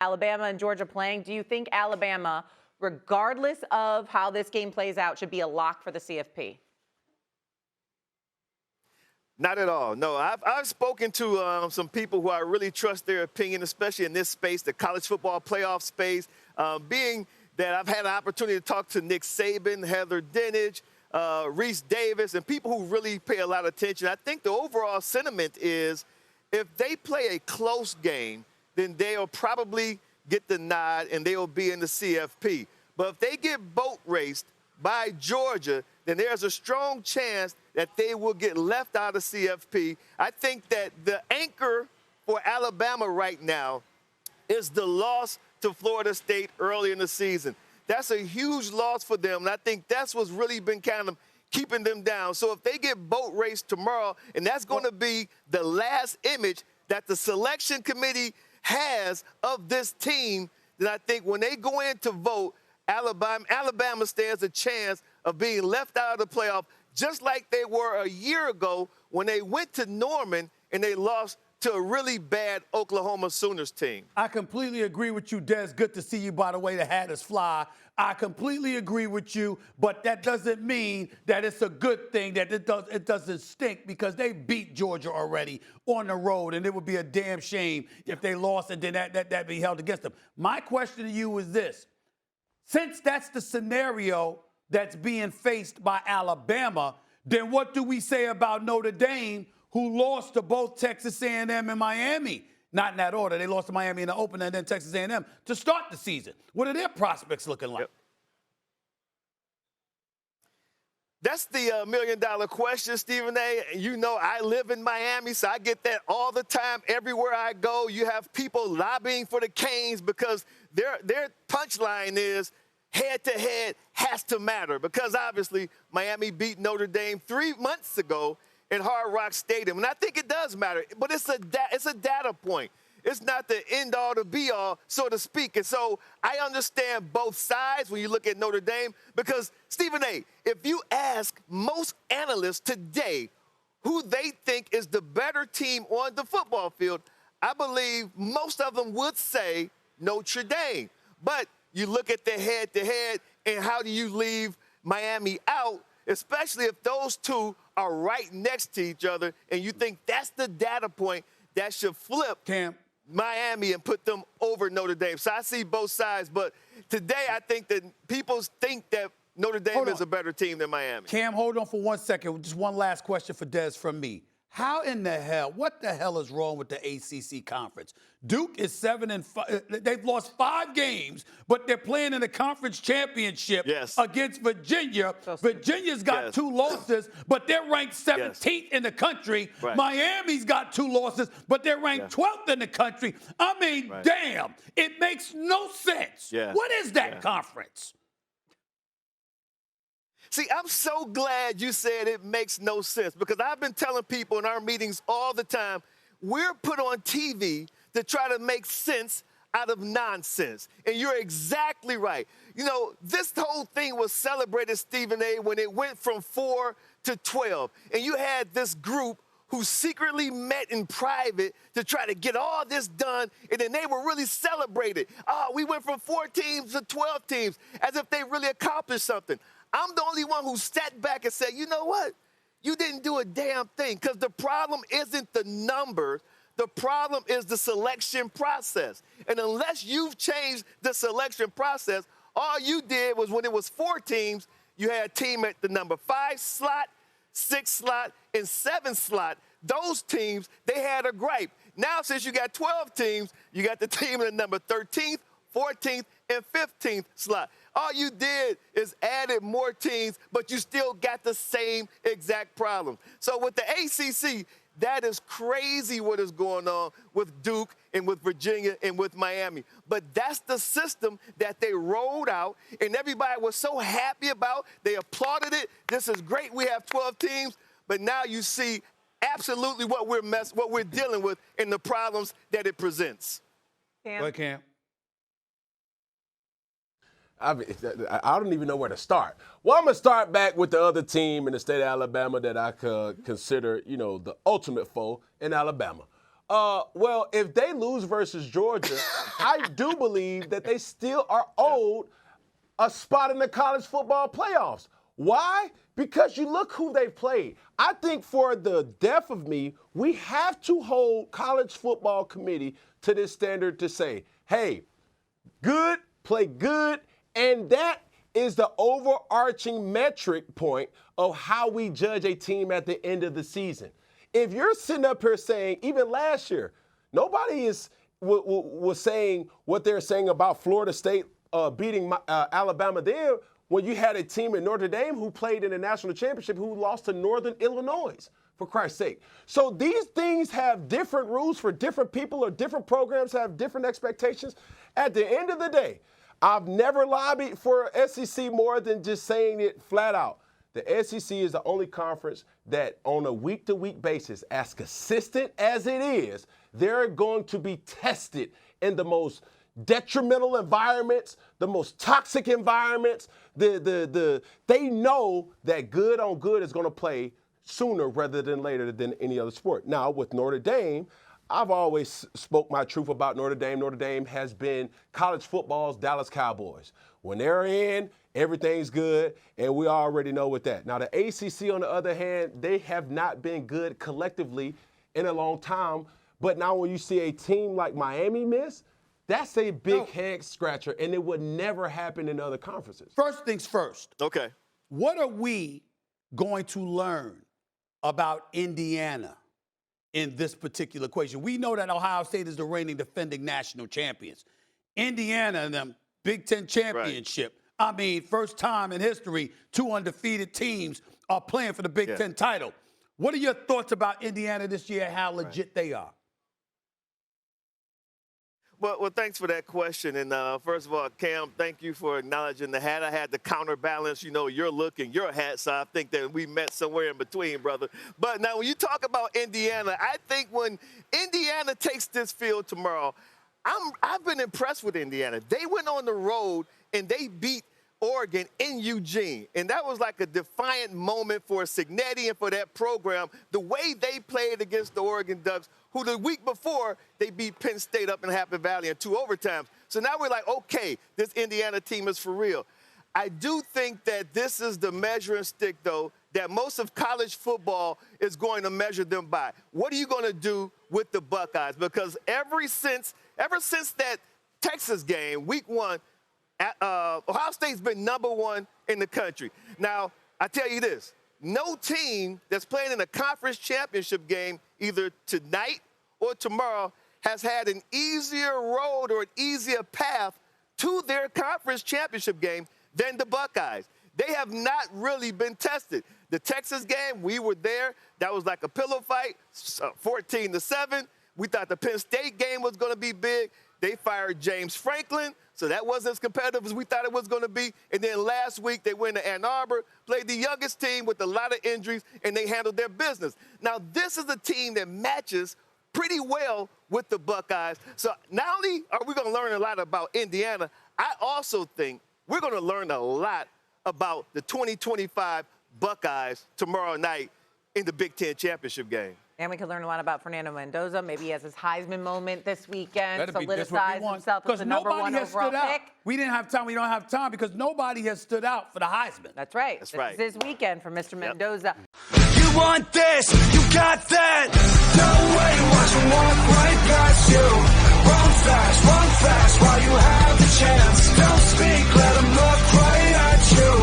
Alabama and Georgia playing. Do you think Alabama, regardless of how this game plays out, should be a lock for the CFP? Not at all. No, I've spoken to some people who I really trust their opinion, especially in this space, the college football playoff space, being that I've had an opportunity to talk to Nick Saban, Heather Dinich, Reese Davis, and people who really pay a lot of attention. I think the overall sentiment is if they play a close game, then they'll probably get the nod and they'll be in the CFP. But if they get boat raced by Georgia, then there's a strong chance that they will get left out of CFP. I think that the anchor for Alabama right now is the loss to Florida State early in the season. That's a huge loss for them, and I think that's what's really been kind of keeping them down. So if they get boat raced tomorrow, and that's going to be the last image that the selection committee has of this team, then I think when they go in to vote, Alabama stands a chance of being left out of the playoff, just like they were a year ago when they went to Norman and they lost to a really bad Oklahoma Sooners team. I completely agree with you, Des. Good to see you, by the way. The hat is fly. I completely agree with you, but that doesn't mean that it's a good thing, that it doesn't stink, because they beat Georgia already on the road, and it would be a damn shame if they lost and then that be held against them. My question to you is this. Since that's the scenario that's being faced by Alabama, then what do we say about Notre Dame, who lost to both Texas A&M and Miami? Not in that order. They lost to Miami in the opener and then Texas A&M to start the season. What are their prospects looking like? Yep. That's the million-dollar question, Stephen A. You know, I live in Miami, so I get that all the time. Everywhere I go, you have people lobbying for the Canes because their punchline is head-to-head has to matter, because obviously Miami beat Notre Dame 3 months ago in Hard Rock Stadium. And I think it does matter, but it's a data point. It's not the end-all to be-all, so to speak. And so I understand both sides when you look at Notre Dame, because, Stephen A., if you ask most analysts today who they think is the better team on the football field, I believe most of them would say Notre Dame. But you look at the head-to-head, and how do you leave Miami out, especially if those two are right next to each other, and you think that's the data point that should flip Miami and put them over Notre Dame. So I see both sides, but today I think that people think that Notre Dame is a better team than Miami. Cam, hold on for 1 second. Just one last question for Des from me. How in the hell, what the hell is wrong with the ACC conference? Duke is 7-5. They've lost 5 games, but they're playing in the conference championship against Virginia. Virginia's got 2 losses, but they're ranked 17th in the country. Right. Miami's got 2 losses, but they're ranked 12th in the country. I mean, damn, it makes no sense. What is that conference? See, I'm so glad you said it makes no sense, because I've been telling people in our meetings all the time, we're put on TV to try to make sense out of nonsense. And you're exactly right. You know, this whole thing was celebrated, Stephen A., when it went from 4 to 12. And you had this group who secretly met in private to try to get all this done, and then they were really celebrated. Oh, we went from 4 teams to 12 teams, as if they really accomplished something. I'm the only one who sat back and said, you know what? You didn't do a damn thing, because the problem isn't the numbers. The problem is the selection process. And unless you've changed the selection process, all you did was, when it was 4 teams, you had a team at the number 5 slot, 6 slot, and 7 slot. Those teams, they had a gripe. Now, since you got 12 teams, you got the team in the number 13th, 14th, and 15th slot. All you did is added more teams, but you still got the same exact problem. So with the ACC, that is crazy what is going on with Duke and with Virginia and with Miami. But that's the system that they rolled out, and everybody was so happy about. They applauded it. This is great. We have 12 teams. But now you see absolutely what we're dealing with and the problems that it presents. Cam. I don't even know where to start. Well, I'm going to start back with the other team in the state of Alabama that I could consider, you know, the ultimate foe in Alabama. Well, if they lose versus Georgia, I do believe that they still are owed a spot in the college football playoffs. Why? Because you look who they've played. I think for the death of me, we have to hold college football committee to this standard to say, hey, good, play good, and that is the overarching metric point of how we judge a team at the end of the season. If you're sitting up here saying, even last year, nobody was saying what they're saying about Florida State beating Alabama then, when you had a team in Notre Dame who played in the national championship who lost to Northern Illinois, for Christ's sake. So these things have different rules for different people, or different programs have different expectations. At the end of the day, I've never lobbied for SEC more than just saying it flat out. The SEC is the only conference that on a week-to-week basis, as consistent as it is, they're going to be tested in the most detrimental environments, the most toxic environments. They know that good on good is going to play sooner rather than later than any other sport. Now, with Notre Dame, I've always spoke my truth about Notre Dame. Notre Dame has been college football's Dallas Cowboys. When they're in, everything's good, and we already know with that. Now, the ACC, on the other hand, they have not been good collectively in a long time. But now when you see a team like Miami miss, that's a big head scratcher, and it would never happen in other conferences. First things first. Okay. What are we going to learn about Indiana in this particular equation? We know that Ohio State is the reigning defending national champions. Indiana and them Big Ten championship. Right. I mean, first time in history, 2 undefeated teams are playing for the Big Ten title. What are your thoughts about Indiana this year and how legit they are? Well, thanks for that question. And first of all, Cam, thank you for acknowledging the hat. I had to counterbalance, your look and your hat, so I think that we met somewhere in between, brother. But now when you talk about Indiana, I think when Indiana takes this field tomorrow, I've been impressed with Indiana. They went on the road and they beat Oregon in Eugene. And that was like a defiant moment for Cignetti and for that program, the way they played against the Oregon Ducks, who the week before they beat Penn State up in Happy Valley in 2 overtimes. So now we're like, okay, this Indiana team is for real. I do think that this is the measuring stick, though, that most of college football is going to measure them by. What are you going to do with the Buckeyes? Because ever since that Texas game, week 1, Ohio State's been #1 in the country. Now, I tell you this, no team that's playing in a conference championship game either tonight or tomorrow has had an easier road or an easier path to their conference championship game than the Buckeyes. They have not really been tested. The Texas game, we were there. That was like a pillow fight, 14-7. We thought the Penn State game was going to be big. They fired James Franklin, so that wasn't as competitive as we thought it was going to be. And then last week, they went to Ann Arbor, played the youngest team with a lot of injuries, and they handled their business. Now, this is a team that matches pretty well with the Buckeyes. So not only are we going to learn a lot about Indiana, I also think we're going to learn a lot about the 2025 Buckeyes tomorrow night in the Big Ten championship game. And we can learn a lot about Fernando Mendoza. Maybe he has his Heisman moment this weekend, That'd be solidifies himself as the #1 overall pick. We didn't have time. We don't have time because nobody has stood out for the Heisman. That's right. That's this right. is his weekend for Mr. Mendoza. You want this, you got that. No way, watch them walk right past you. Run fast while you